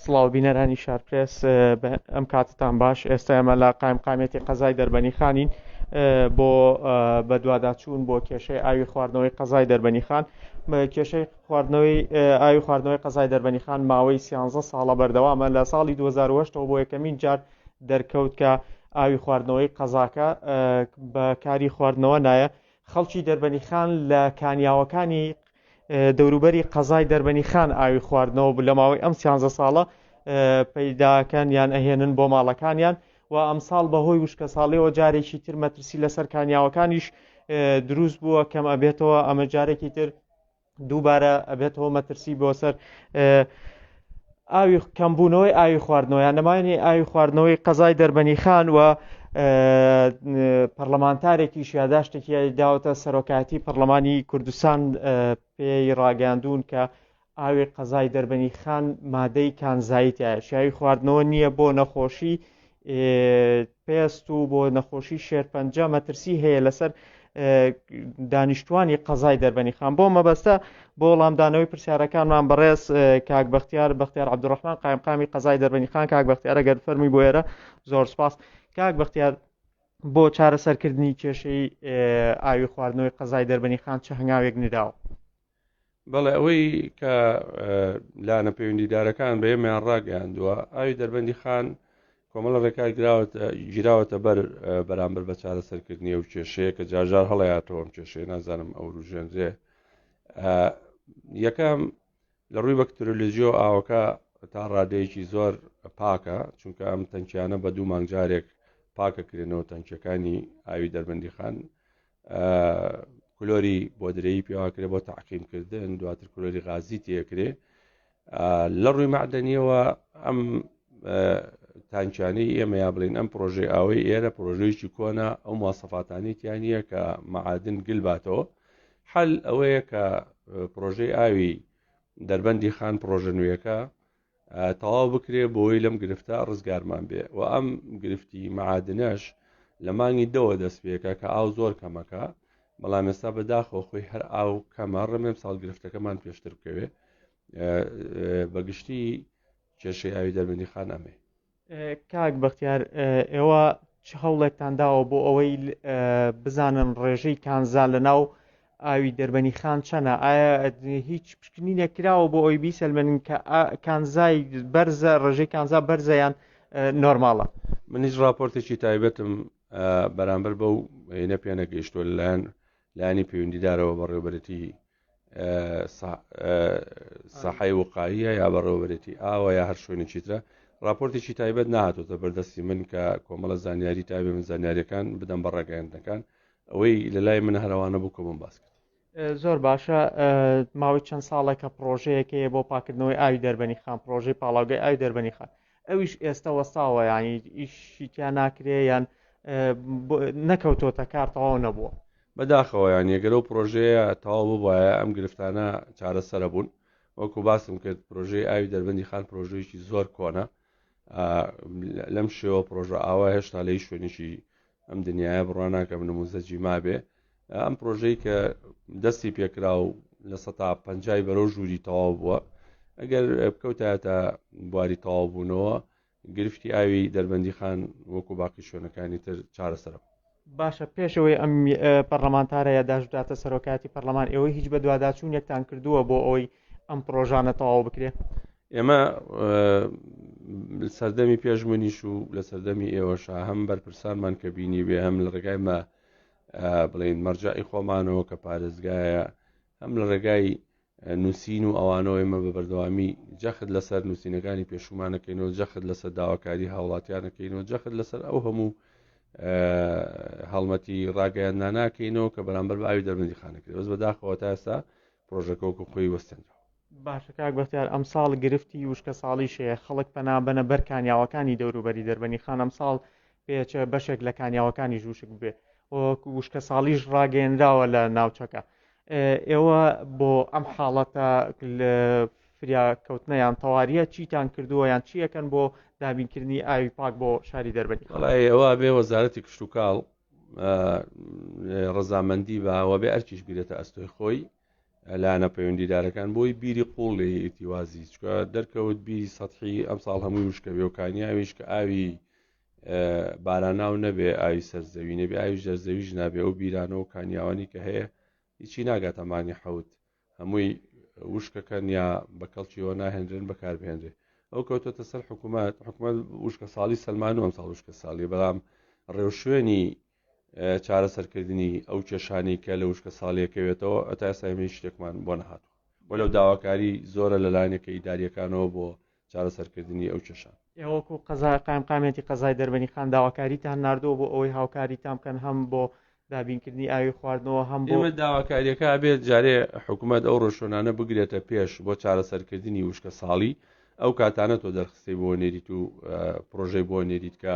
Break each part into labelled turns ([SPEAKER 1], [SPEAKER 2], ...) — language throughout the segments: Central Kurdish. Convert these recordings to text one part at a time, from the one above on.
[SPEAKER 1] سڵاو بینەرانی شارپرێس ئەم کاتتان باش. ئێستا ئێمە لە قایمقامێتی قەزای دەربەنی خانین بۆ بە دوواداچوون بۆ کێشەی ئاوی خواردنەوەی قەزای دەربەنی خان. کێشەی خواردنەوەی ئاوی خواردنەوەی قەزای دەربەنی خان ماوەی 13 ساڵە بەردەوامە. لە ساڵی 2008ەوە بۆ یەکەمین جار دەرکەوت کە ئاوی خواردنەوەی قەزاکە بە کاری خواردنەوە نایە. خەڵکی دەربەنی خان لە کانیاوەکانی دەوروبەری قەزای دەربەنی خان ئاوی خواردنەوە لە ماوەی ئەم 13 ساڵە پەیداکەن یان ئەهێنن بۆ ماڵەکانیان و ئەمساڵ بەهۆی وشکە ساڵیەوە جارێکی تر مەترسی لەسەر کانیاوەکانیش دروست بووە کەم ئەبێتەوە. ئەمە جارێکی تر دووبارە ئەبێتەوە مەترسی بۆ سەر ئاوی کەمبوونەوەی ئاوی خواردنەوە یان نەماینی ئاوی خواردنەوەی قەزای دەربەنی خان. و پەرلەمانتارێکیش یاداشتێکی داوەتە سەرۆکایەتی پەرلەمانی کوردستان پێی ڕاگەاندوون کە ئاوی قەزای دەربەنی خان مادەی کانزاییتایە. شیاوی خواردنەوە نییە بۆ نەخۆشی پێست و بۆ نەخۆشی شێرپەنجە مەترسی هەیە لەسەر دانیشتوانی قەزای دەربەنی خان. بۆ مەبەستە بۆ وەڵامدانەوەی پرسیارەکانمان بەڕێز کاک بەختیار عەبدوڕەحمان قایمقامی قەزای دەربەنی خان. کاک بەختیار ئەگەر فەرمی بۆ ئێرە زۆر سپاس. کاک بەختیار، بۆ چارەسەرکردنی کێشەی ئاوی خواردنەوەی قەزای دەربەنی خان چه هەنگاوێک نراوە؟
[SPEAKER 2] بەڵێ ئەوەی کە لانە پەیوەندیدارەکان بە ئێمەیان ڕاگەیاندووە ئاوی دەربەندی خان کۆمەڵە ڕێکار گیراوەتە بەرامبەر بە چارەسەرکردنی ئەو کێشەیە کە جارجار هەڵەیاتەوە ئەم کێشەیە، نازانم ئەو ڕژێنرێ. یەکەم لە ڕووی بەکترۆلۆژیۆ ئاوەکە تا ڕادەیەکی زۆر پاکە، چونکە ئەم تەنکیانە بە دوو مانگجارێک پاکەکرێنەوە تەنکیەکانی ئاوی دەربەندی خان. کلۆری بۆ درەیی پێواکرێ بۆ تەعقیمکردن، دواتر کلۆری غازی تێکرێ. لە ڕووی معدەنیەوە ئەم تانکیانەی ئێمە یا بڵین ئەم پرۆژەی ئاوەی ئێرە پرۆژەیەکی کۆنا ئەو مواصفاتانەی تیانە کە مەعادن گل باتەوە. حەل ئەوەیە کە پرۆژەی ئاوی دەربەندی خان پرۆژە نوێیەکە تەواو بکرێ بۆی لەم گرفتە ڕزگارمان بێ و ئەم گرفتی مەعادنەش لە مانگی دەوە دەست پێکە کە ئاو زۆر کەمەکە، بەڵام ئێستا بەداخەوە خۆی هەر ئاو کەمە ڕەمێم ساڵ گرفتەکەمان پێشتر بکەوێ. بەگشتی کێشەی ئاوی دەربەندی خان ئەمێ.
[SPEAKER 1] کاک بەختیار، ئێوە چه هەوڵێکتان داوە بۆ ئەوەی بزانن ڕێژەی کانزا لە ناو ئاوی دەربەنی خان چەنە؟ ئایا هیچ پشکنینێک کراوە بۆ ئەوی بیسەلمێنن کە کانزای بەرزە، ڕێژەی کانزا بەرزەیان نۆرماڵە؟
[SPEAKER 2] منیش راپۆرتێکی تایبەتم بەرامبەر بەو هێنە پێ نەگەیشتووە لایانی پەیوەندیدارەوە بەڕێوەبەرەتی ساحەی وقاییە یا بەڕێوەبەرەتی ئاوە یا هەر شوێنێکی ترە. راپۆرتێکی تایبەت نهاتۆتە بەردەستی من کە کۆمەڵە زانیاری تایبێت من زانیاریەکان بدەم بە ڕێگەیاندنەکان. ئەوەی لە لای من هەروانە بوو کە من باس کرد.
[SPEAKER 1] زۆر باشە. ماوەی چەند ساڵێکە پرۆژەیەکەیە بۆ پاکردنەوەی ئاوی دەربەنی خان، پرۆژەی پاڵاوگای ئاوی دەربەنی خان. ئەویش ئێستا وەستاوە، ینی ئیشی تیا ناکرێ یان نەکەوتۆتە کار تەواو نەبووە؟
[SPEAKER 2] بەداخەوە یان ئەگەر ئەو پرۆژەیە تەواو ببووایە ئەم گرفتانە چارەسەرە بوون. وەکو باسم کرد پرۆژەی ئاوی دەربەندی خان پرۆژەیەکی زۆر کۆنە، لەم شێوە پرۆژە ئاوا هێشتا لەی شوێنێکی ئەم دنیاە بڕواناکەم نموزەجی مابێ. ئەم پرۆژەی کە دەستی پێکرا و لە 150 بەرەو ژووری تەواو بووە، ئەگەر بکەوتایەتە بواری تەواو بوونەوە گرفتی ئاوی دەربەندی خان وەکو باقی شوێنەکانی تر چارەسەرە.
[SPEAKER 1] باشە، پێشەوەی ئەم پەرلەمانتارە یاداشداتە سەرۆکاتی پەرلەمان، ئێوەی هیچ بە دوواداچوونێکتان کردووە بۆ ئەوەی ئەم پرۆژانە تەواو بکرێ؟
[SPEAKER 2] ئێمە سەردەمی پێشمونیش و لە سەردەمی ئێوەشا هەم بەرپرسانمان کە بینی بێ، هەم لە ڕێگای بڵین مەرجعی خۆمانەوە کە پارێزگایە، هەم لە ڕێگای نووسین و ئەوانەوە ئێمە بە بەردەوامی جەخت لەسەر نووسینەکانی پێشومانەکەینەوە، جەخت لەسەر داواکاری هاوڵاتیانەکەینەوە، جەخت لەسەر ئەو هەموو هەڵمەتی ڕاگەیانداناکەینەوە کە بەرامبەر بە ئاوی دەربەندی خانەکرێت. بەس بەداخەوە تا ئێستا پرۆژەکە وەکو خۆی وەستێنرا.
[SPEAKER 1] باشە کاک بەختیار، ئەم ساڵ گرفتی وشکە ساڵیشەیە، خەڵک پەنابەنە بەر کانیاوەکانی دەوروبەری دەربەنی خان. ئەم ساڵ پێچە بەشێک لە کانیاوەکانی ژوشک بێ، وشکە ساڵیش ڕاگەیەنراوە لە ناوچەکە. ئێوە بۆ ئەم حاڵەتە فریاکەوتنەیان تەواریە چیتان کردووە یان چیەکەن بۆ دابینکردنی ئاوی پاک بۆ شاری دەربەنی؟
[SPEAKER 2] وەڵای ئەوە بێ وەزارەتی کشت و کاڵ ڕەزامەندی بە ئەوە بێ ئەرکیش بێتە ئەستۆی خۆی لایەنە پەیوەندیدارەکان بۆی بیری قوڵ لێ ئیتیوازی چکە دەرکەوت بیری سەدحی ئەم ساڵ هەمووی وشکە بێ و کانیاویش کە ئاوی باراناو نەبێ ئاوی سەرزەوی نەبێ ئاوی ژەرزەویش نابێ ئەو بیرانە و کانیاوانی کە هەیە هیچی ناگات ئەمانی حەوت هەمووی وشکەکەن یا بە کەڵکیەوە ناهێنرێن بەکاربهێنرێ ئەو کەوتۆتە سەر حکوومەت وشکە ساڵی سەلمان و ئەم ساڵ وشکە ساڵی بەڵام ڕێوشوێنی چارەسەرکردنی ئەو کێشانی کە لە وشکە ساڵیەکەوێتەوە ئەتا ئێستا شتێکمان بۆ نەهاتوە بۆ لەو داواکاری زۆرە لەلایەنێکە ئیداریەکانەوە بۆ چارەسەرکردنی ئەو کێشان
[SPEAKER 1] ئێوەکو قایمقامێتی قەزای دەربەنی خان داواکاریتان ناردووە بۆ ئەوەی هاوکاریتان بکەن هەم بۆ دابینکردنی ئاوی خواردنەوە هەم بۆ
[SPEAKER 2] داواکاریەکە بێت جارێ حکوومەت ئەو ڕۆژۆنانە بگرێتە پێش بۆ چارەسەرکردنی وشکە ساڵی ئەو کاتانە تۆ دەرخستی بۆ نێریت و پرۆژەی بۆ نێریت کە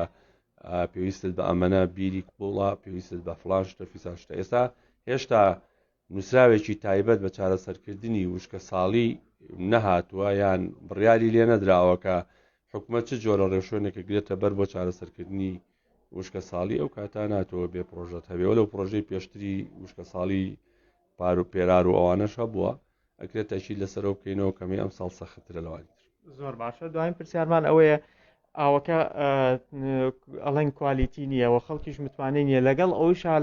[SPEAKER 2] پێویستت بە ئەمەە بیری قوڵە پێویستت بە فلان شتە فیسان شتە ئێستا هێشتا نووسراوێکی تایبەت بە چارەسەرکردنی وشکە ساڵی نەهاتووە یان بڕیاری لێ نەدراوە کە حکوومەت چ جۆرە ڕێوشێنێکە گرێتە بەر بۆ چارەسەرکردنی وشکە ساڵی ئەو کاتا ناتەوە بێ پرۆژەت هەبێەوە لەو پرۆژەی پێشتری وشکە ساڵی پار و پێرار و ئەوانەشە بووە ئەکرێت تەشید لەسەرەوە بکەینەوە کەمی ئەم ساڵ سەختترە لەوانی
[SPEAKER 1] زۆر باشە دوایین پرسیارمان ئەوەیە ئاوەکە ئەڵەن کوالیتی نییەوە خەڵکیش متوانین نیە لەگەڵ ئەوشا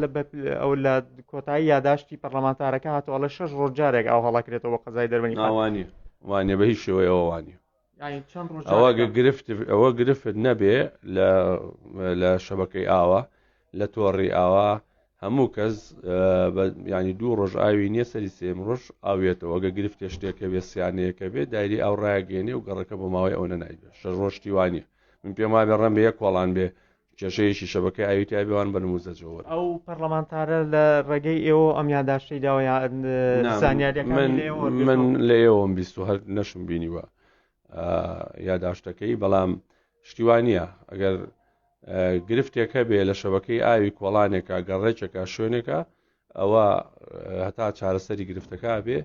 [SPEAKER 1] ئەو لە کۆتایی یاداشتی پەرلەمانتارەکە هاتووە لە 6 ڕۆژجارێک ئاو هەڵەکرێتەوە بە قەزای دەربەنی
[SPEAKER 2] وانە وانە بە هیچ شێوەیە ئەووانە
[SPEAKER 1] ئەوە
[SPEAKER 2] ئەوە گرفت نەبێ لە شەبەکەی ئاوە لە تۆڕی ئاوا هەموو کەس ینی 2 ڕۆژ ئاوی نییە سەری سێم ڕۆژ ئاوێتەوە ئەگە گرفتێ شتێکە بێ سیانەیەکە بێ دایری ئەو ڕایگەێنێ و گەڕەکە بۆ ماوەی ئەوە نایبێت 6 ڕۆژتی وانە من پێم وابێ ڕەم بە یەک کۆڵان بێ کێشەیەکی شەبەکەی ئاویتیا بێوان بە نموزەجەوە
[SPEAKER 1] ئەو پەرلەمانتارە لە ڕێگەی ئێوە ئەم یاداشتەی داوایان
[SPEAKER 2] من لە ئێوەم بیست و هەر نەشم بینیوە یاداشتەکەی بەڵام شتیوانە ئەگەر گرفتێکە بێ لە شەبەکەی ئاوی کۆڵانێکە گەڕێکێکە شوێنێکە ئەوە هەتا چارەسەری گرفتەکە بێ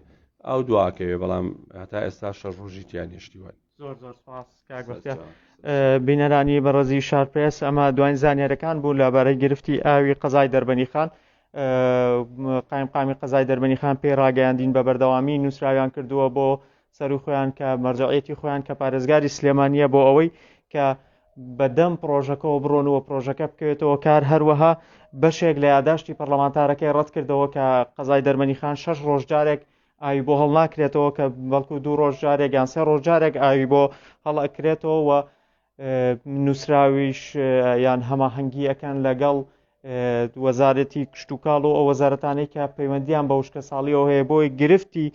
[SPEAKER 2] ئەو دواکەوێ بەڵام هەتا ئێستا 6 ڕۆژی تیان نیشتیوان
[SPEAKER 1] زۆر سپاس کاک بینەرانی بەڕێزی شارپێس ئەمە دوایین زانیارەکان بوو لەبارەی گرفتی ئاوی قەزای دەربەنی خان قایمقامی قەزای دەربەنی خان پێی ڕاگەیاندین بە بەردەوامی نووسراویان کردووە بۆ سەر و خۆیان کە مەرجەعەتی خۆیان کە پارێزگاری سلێمانیە بۆ ئەوەی کە بەدەم پرۆژەکەەوە بڕۆنەوە پرۆژەکە بکەوێتەوە کار هەروەها بەشێک لە یاداشتی پەرلەمانتارەکەی ڕەت کردەوە کە قەزای دەربەنی خان 6 ڕۆژجارێک ئاوی بۆ هەڵ ناکرێتەوە کە بەڵکو 2 ڕۆژجارێک یان 3 ڕۆژجارێک ئاوی بۆ هەڵەکرێتەوە و نووسراویش یان هەماهەنگی ئەەکەن لەگەڵ وەزارەتی کشت و کاڵ و ئەو وەزارەتانەی کە پەیوەندیان بە وشکە ساڵیەوە هەیە بۆی گرفتی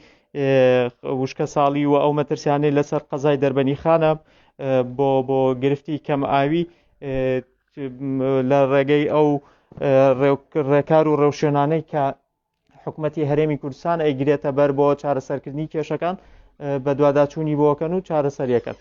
[SPEAKER 1] وشکە ساڵی و ئەو مەترسیانەی لەسەر قەزای دەربەنی خانە بۆ گرفتی کەم ئاوی لە ڕێگەی ئەو ڕێکار و ڕێوشێنانەی کە حکوومەتی هەرێمی کوردستان ئەیگرێتە بەر بۆ چارەسەرکردنی کێشەکان بە دوواداچوونی بۆکەن و چارەسەریەکەن